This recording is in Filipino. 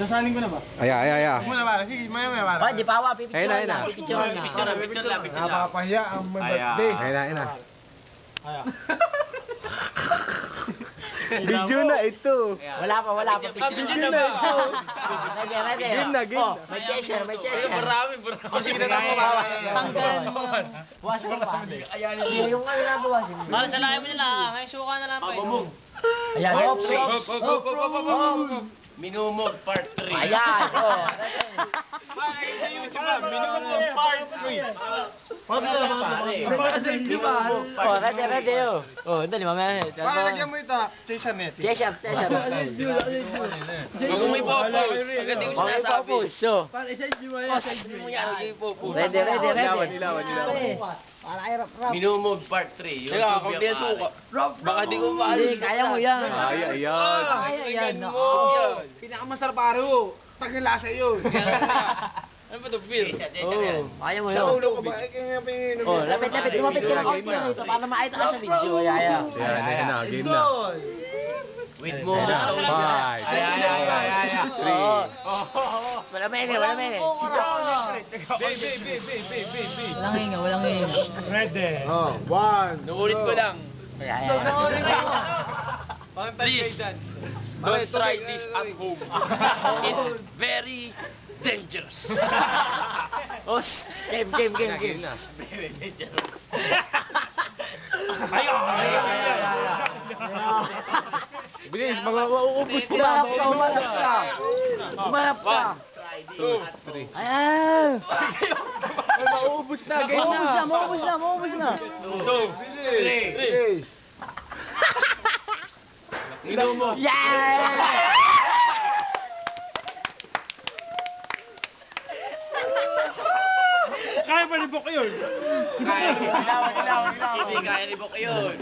Sasanin ko na ba? Aya. Muna ba? Sige, maya ba? Ay, di pa awa, pipicturean Ayun na. na. Pipicturean na. Picture lang. Napapahiya ang may birthday. Ayun na. Aya. Video na ito. Wala pa. Pipicturean na ito. Ready. Game na. Oh, may cheshire. Marami. Sige na tayo, bawas. Tanggalan mo. Buwasan mo pa. Yung ano na buwasan mo. Para sa lahi mo nila, may suka na lang pa eh. Ayan, Minumog part 3. Ayan, oh. Sa YouTube ba? Minimum part 3. Oh, ready, oh. Oh, ito, mamaya. Para lagyan mo ito. Chaser net. Cheshire. Huwag mo ipopose. Agad di ko Okay, sinasabi. papus. So, Hindi mo yan, huwag ipopose. ready. Ilawan. Para ay rap. Minumog part 3. Teka, kung di suka. Baka di ko Hindi, maalis. kaya mo yan. Ayan. Kaya yan. Pinakamasarap paro. Tagalasa yun. Ano ba ito, Phil? Oh, kaya mo Sa yun. ulo ko ba? Kaya nga pinginom. Oh, lapit. Lumapit ka na kaunti na ito para makita ka sa video. Ayan. Ayan na. Game na. Wait mo. Ayan na. 5. Ay. 3. Wala mene. Walang hinga. Ready. Oh, 1. Nuulit ko lang. Ayan. Please, don't try this at home. It's very dangerous. Oh, game. Game na. Very dangerous. Bilis, mauubos na. Umarap ka. 3. Ayan. Mauubos na. Game na. Maubos na. 2, 3. Minumog. Yeah! Kaya pa ni Bok yun. Kaya, hindi kaya ni Bok yun.